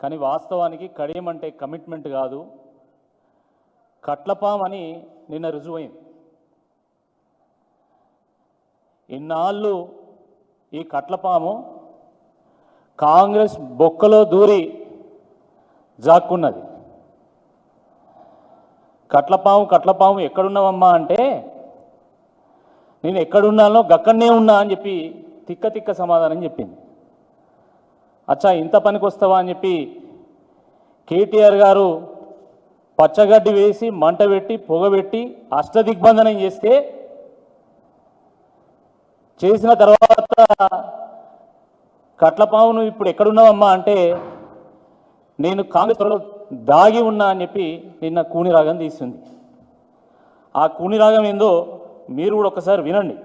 కానీ వాస్తవానికి కడియం అంటే కమిట్మెంట్ కాదు, కట్లపాం అని నిన్న రుజువైంది. ఇన్నాళ్ళు ఈ కట్లపాము కాంగ్రెస్ బొక్కలో దూరి జాక్కున్నది. కట్లపాము ఎక్కడున్నావమ్మా అంటే నేను ఎక్కడున్నానో గక్కడనే ఉన్నా అని చెప్పి తిక్క సమాధానం చెప్పింది. అచ్చా ఇంత పనికి వస్తావా అని చెప్పి కేటీఆర్ గారు పచ్చగడ్డి వేసి మంట పెట్టి పొగబెట్టి అష్టదిగ్బంధనం చేసిన తర్వాత కట్లపామును ఇప్పుడు ఎక్కడున్నావమ్మా అంటే నేను కాంగ్రెస్లో దాగి ఉన్నా అని చెప్పి నిన్న కూని రాగం తీస్తుంది. ఆ కూని రాగం ఏందో మీరు కూడా ఒకసారి వినండి.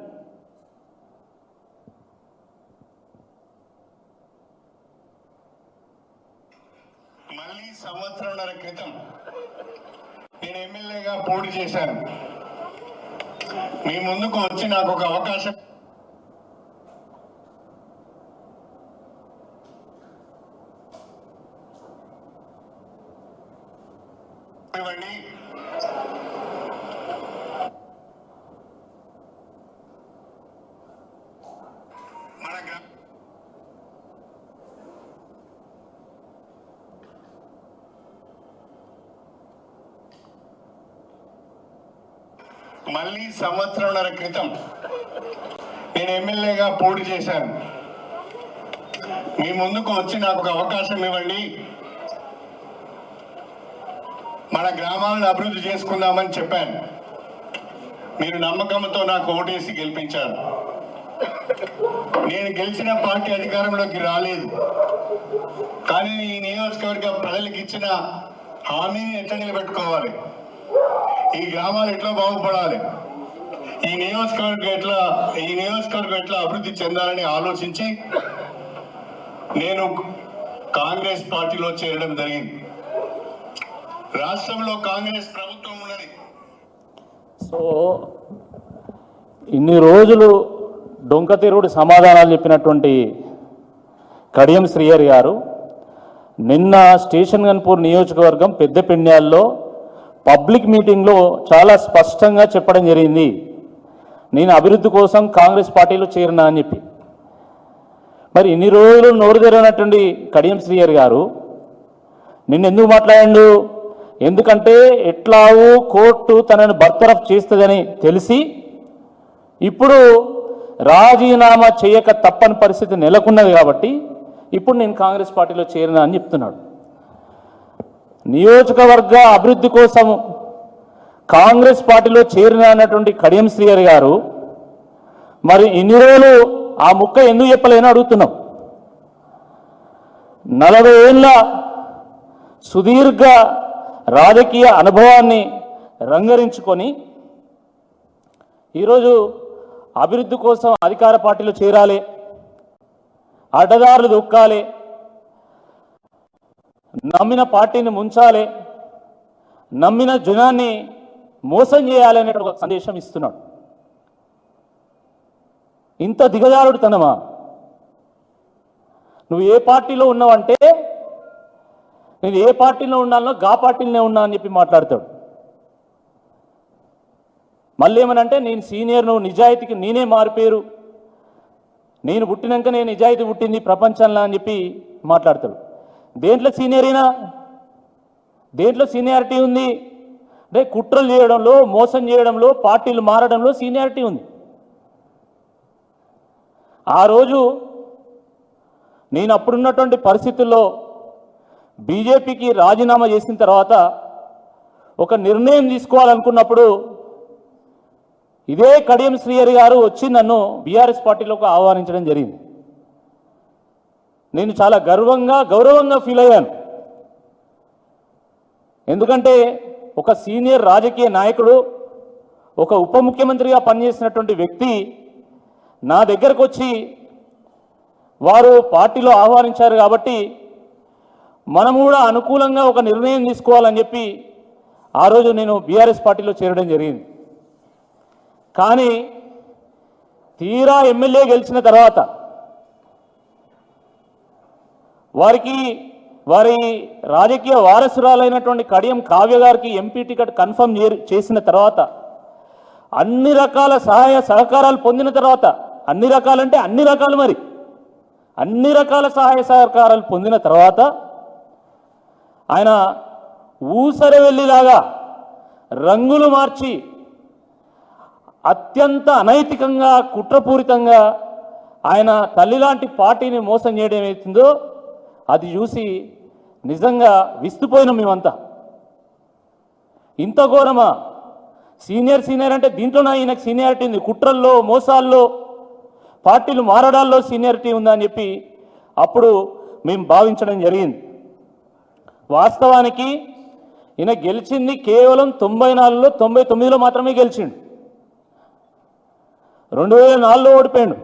మళ్ళీ సంవత్సరంన్నర క్రితం నేను ఎమ్మెల్యేగా పోటీ చేశాను. మీ ముందుకు వచ్చి నాకు ఒక అవకాశం ఇవ్వండి. మళ్ళీ సంవత్సరంన్నర క్రితం నేను ఎమ్మెల్యేగా పోటీ చేశాను. మీ ముందుకు వచ్చి నాకు ఒక అవకాశం ఇవ్వండి, మన గ్రామాలను అభివృద్ధి చేసుకుందామని చెప్పాను. మీరు నమ్మకంతో నాకు ఓటేసి గెలిపించారు. నేను గెలిచిన పార్టీ అధికారంలోకి రాలేదు, కానీ ఈ నియోజకవర్గ ప్రజలకు ఇచ్చిన హామీని ఎట్లా నిలబెట్టుకోవాలి, ఈ గ్రామాలు ఎట్లా బాగుపడాలి, ఈ నియోజకవర్గం ఎట్లా అభివృద్ధి చెందాలని ఆలోచించి నేను కాంగ్రెస్ పార్టీలో చేరడం జరిగింది. రాష్ట్రంలో కాంగ్రెస్ ప్రభుత్వం ఉన్నది. సో ఇన్ని రోజులు డొంకతిరుడు సమాధానాలు చెప్పినటువంటి కడియం శ్రీహరి గారు నిన్న స్టేషన్ గన్పూర్ నియోజకవర్గం పెద్దపెండ్యాల్లో పబ్లిక్ మీటింగ్లో చాలా స్పష్టంగా చెప్పడం జరిగింది, నేను అభివృద్ధి కోసం కాంగ్రెస్ పార్టీలో చేరినా అని చెప్పి. మరి ఇన్ని రోజులు నోరు తెరవనటువంటి కడియం శ్రీహరి గారు నిన్న ఎందుకు మాట్లాడాడు? ఎందుకంటే ఎట్లాగూ కోర్టు తనను బర్తరఫ్ చేస్తుందని తెలిసి ఇప్పుడు రాజీనామా చేయక తప్పని పరిస్థితి నెలకొన్నది కాబట్టి ఇప్పుడు నేను కాంగ్రెస్ పార్టీలో చేరినా అని చెప్తున్నాడు. నియోజకవర్గ అభివృద్ధి కోసం కాంగ్రెస్ పార్టీలో చేరిన అన్నటువంటి కడియం శ్రీహరి గారు మరి ఇన్ని రోజులు ఆ ముక్క ఎందుకు చెప్పలేని అడుగుతున్నాం. 40 ఏళ్ళ సుదీర్ఘ రాజకీయ అనుభవాన్ని రంగరించుకొని ఈరోజు అభివృద్ధి కోసం అధికార పార్టీలో చేరాలి, అడ్డదారులు దొక్కాలి, నమ్మిన పార్టీని ముంచాలి, నమ్మిన జనాన్ని మోసం చేయాలి అనే ఒక సందేశం ఇస్తున్నాడు. ఇంత దిగజారుడుతనమా? నువ్వు ఏ పార్టీలో ఉన్నావంటే నేను ఏ పార్టీలో ఉన్నానో గా పార్టీలోనే ఉన్నా అని చెప్పి మాట్లాడతాడు. మళ్ళీ ఏమనంటే నేను సీనియర్, నువ్వు నిజాయితీకి నేనే మారిపోయారు, నేను పుట్టినాక నిజాయితీ పుట్టింది ప్రపంచంలో అని చెప్పి మాట్లాడతాడు. దేంట్లో సీనియరీనా? దేంట్లో సీనియారిటీ ఉంది అంటే కుట్రలు చేయడంలో, మోసం చేయడంలో, పార్టీలు మారడంలో సీనియారిటీ ఉంది. ఆ రోజు నేను అప్పుడున్నటువంటి పరిస్థితుల్లో బీజేపీకి రాజీనామా చేసిన తర్వాత ఒక నిర్ణయం తీసుకోవాలనుకున్నప్పుడు ఇదే కడియం శ్రీహరి గారు వచ్చి నన్ను బీఆర్ఎస్ పార్టీలోకి ఆహ్వానించడం జరిగింది. నేను చాలా గౌరవంగా ఫీల్ అయ్యాను. ఎందుకంటే ఒక సీనియర్ రాజకీయ నాయకుడు, ఒక ఉప ముఖ్యమంత్రిగా పనిచేసినటువంటి వ్యక్తి నా దగ్గరకు వచ్చి వారు పార్టీలో ఆహ్వానించారు కాబట్టి మనం కూడా అనుకూలంగా ఒక నిర్ణయం తీసుకోవాలని చెప్పి ఆ రోజు నేను బీఆర్ఎస్ పార్టీలో చేరడం జరిగింది. కానీ తీరా ఎమ్మెల్యే గెలిచిన తర్వాత వారికి వారి రాజకీయ వారసురాలైనటువంటి కడియం కావ్య గారికి ఎంపీ టికెట్ కన్ఫర్మ్ చేసిన తర్వాత అన్ని రకాల సహాయ సహకారాలు పొందిన తర్వాత, అన్ని రకాలంటే అన్ని రకాలు, మరి అన్ని రకాల సహాయ సహకారాలు పొందిన తర్వాత ఆయన ఊసరవెల్లిలాగా రంగులు మార్చి అత్యంత అనైతికంగా కుట్రపూరితంగా ఆయన తల్లిలాంటి పార్టీని మోసం చేయడం ఏమవుతుందో అది చూసి నిజంగా విస్తుపోయినాం మేమంతా. ఇంత ఘోరమా? సీనియర్ అంటే దీంట్లోనే ఈయనకు సీనియారిటీ ఉంది, కుట్రల్లో మోసాల్లో పార్టీలు మారడాల్లో సీనియారిటీ ఉందా అని చెప్పి అప్పుడు మేము భావించడం జరిగింది. వాస్తవానికి ఈయన గెలిచింది కేవలం 94లో 99లో మాత్రమే గెలిచిండు. 2004లో ఓడిపోయాడు,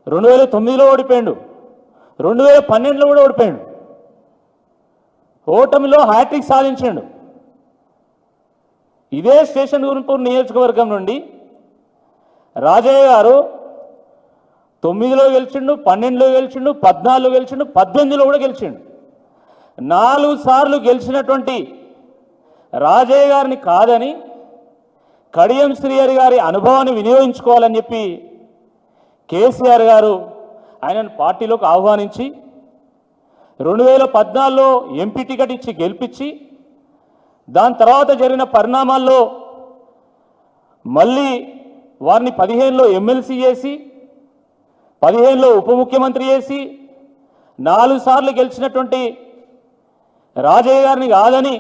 2009లో ఓడిపోయాడు, 2012లో కూడా ఓడిపోయాడు. ఓటమిలో హ్యాట్రిక్ సాధించాడు. ఇదే స్టేషన్ గురింపూర్ నియోజకవర్గం నుండి రాజయ్య గారు 9లో గెలిచిండు, 12లో గెలిచిండు, 14లో గెలిచిండు, 18లో కూడా గెలిచిండు. 4 సార్లు గెలిచినటువంటి రాజయ్య గారిని కాదని కడియం శ్రీహరి గారి అనుభవాన్ని వినియోగించుకోవాలని చెప్పి కేసీఆర్ గారు ఆయనను పార్టీలోకి ఆహ్వానించి 2014లో ఎంపీ టికెట్ ఇచ్చి గెలిపించి దాని తర్వాత జరిగిన పరిణామాల్లో మళ్ళీ వారిని 15లో ఎమ్మెల్సీ చేసి 15లో ఉప ముఖ్యమంత్రి చేసి 4 సార్లు గెలిచినటువంటి రాజయ్య గారిని కాదని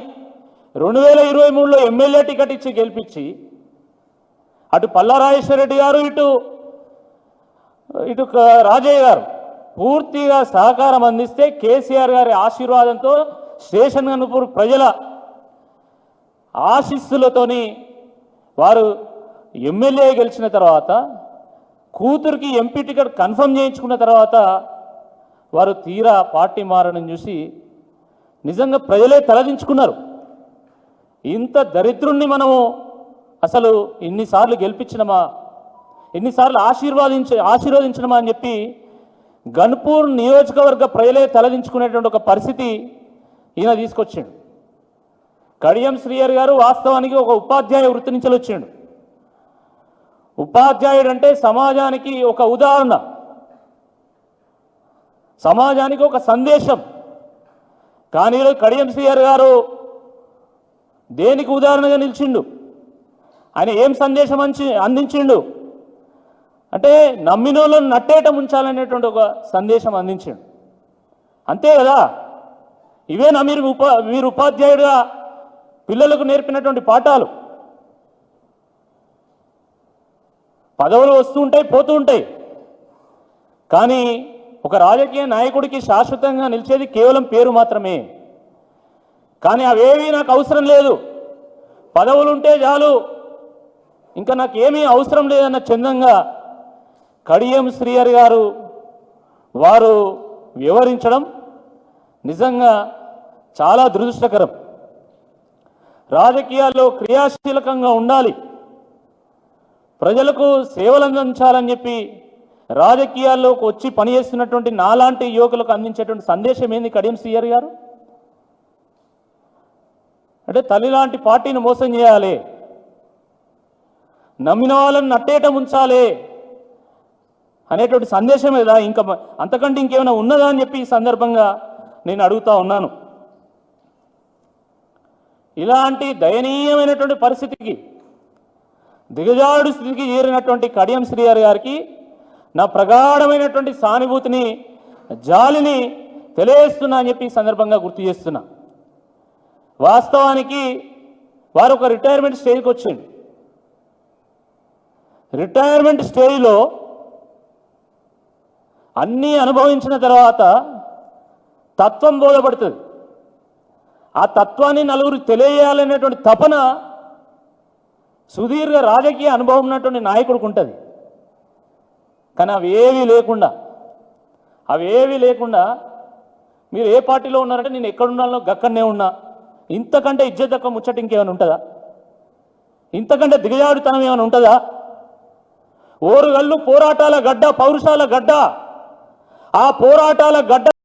2023లో ఎమ్మెల్యే టికెట్ ఇచ్చి గెలిపించి అటు పల్లారాజేశ్వర రెడ్డి గారు ఇటు రాజయ్య గారు పూర్తిగా సహకారం అందిస్తే కేసీఆర్ గారి ఆశీర్వాదంతో స్టేషన్ గన్పూర్ ప్రజల ఆశీస్సులతోని వారు ఎమ్మెల్యే గెలిచిన తర్వాత కూతురికి ఎంపీ టికెట్ కన్ఫర్మ్ చేయించుకున్న తర్వాత వారు తీరా పార్టీ మారడం చూసి నిజంగా ప్రజలే తలదించుకున్నారు. ఇంత దరిద్రుణ్ణి అసలు ఇన్నిసార్లు గెలిపించినమా, ఎన్నిసార్లు ఆశీర్వదించినమా అని చెప్పి గన్పూర్ నియోజకవర్గ ప్రజలే తలదించుకునేటువంటి ఒక పరిస్థితి ఈయన తీసుకొచ్చాడు. కడియం శ్రీహరి గారు వాస్తవానికి ఒక ఉపాధ్యాయ వృత్తి నుంచి వచ్చాడు. ఉపాధ్యాయుడు అంటే సమాజానికి ఒక ఉదాహరణ, సమాజానికి ఒక సందేశం. కానీ కడియం శ్రీహరి గారు దేనికి ఉదాహరణగా నిలిచిండు? ఆయన ఏం సందేశం అందించిండు అంటే నమ్మినోళ్ళను నట్టేట ఉంచాలనేటువంటి ఒక సందేశం అందించాడు. అంతే కదా? ఇవేనా మీరు ఉపాధ్యాయుడిగా పిల్లలకు నేర్పినటువంటి పాఠాలు? పదవులు వస్తూ ఉంటాయి, పోతూ ఉంటాయి. కానీ ఒక రాజకీయ నాయకుడికి శాశ్వతంగా నిలిచేది కేవలం పేరు మాత్రమే. కానీ అవేవి నాకు అవసరం లేదు, పదవులుంటే చాలు, ఇంకా నాకు ఏమీ అవసరం లేదన్న చందంగా కడియం శ్రీహరి గారు వారు వివరించడం నిజంగా చాలా దురదృష్టకరం. రాజకీయాల్లో క్రియాశీలకంగా ఉండాలి, ప్రజలకు సేవలు అందించాలని చెప్పి రాజకీయాల్లోకి వచ్చి పనిచేస్తున్నటువంటి నాలాంటి యువకులకు అందించేటువంటి సందేశం ఏంది కడియం శ్రీహరి గారు? అంటే తల్లి లాంటి పార్టీని మోసం చేయాలి, నమ్మిన వాళ్ళని నట్టేట ఉంచాలి అనేటువంటి సందేశమే కదా. ఇంకా అంతకంటే ఇంకేమైనా ఉన్నదా అని చెప్పి ఈ సందర్భంగా నేను అడుగుతా ఉన్నాను. ఇలాంటి దయనీయమైనటువంటి పరిస్థితికి దిగజాడు స్థితికి చేరినటువంటి కడియం శ్రీహరి గారికి నా ప్రగాఢమైనటువంటి సానుభూతిని, జాలిని తెలియజేస్తున్నా అని చెప్పి ఈ సందర్భంగా గుర్తు చేస్తున్నా. వాస్తవానికి వారు ఒక రిటైర్మెంట్ స్టేజ్కి వచ్చింది. రిటైర్మెంట్ స్టేజ్లో అన్నీ అనుభవించిన తర్వాత తత్వం బోధపడుతుంది. ఆ తత్వాన్ని నలుగురికి తెలియజేయాలనేటువంటి తపన సుదీర్ఘ రాజకీయ అనుభవం ఉన్నటువంటి నాయకుడికి ఉంటుంది. కానీ అవేవీ లేకుండా మీరు ఏ పార్టీలో ఉన్నారంటే నేను ఎక్కడున్నానో గక్కడనే ఉన్నా, ఇంతకంటే ఇజ్జత్ తక్కువ ముచ్చట ఇంకేమైనా ఉంటుందా? ఇంతకంటే దిగజాడుతనం ఏమైనా ఉంటుందా? ఓరుగల్లు పోరాటాల గడ్డ, పౌరుషాల గడ్డ, ఆ పోరాటాల గడ్డ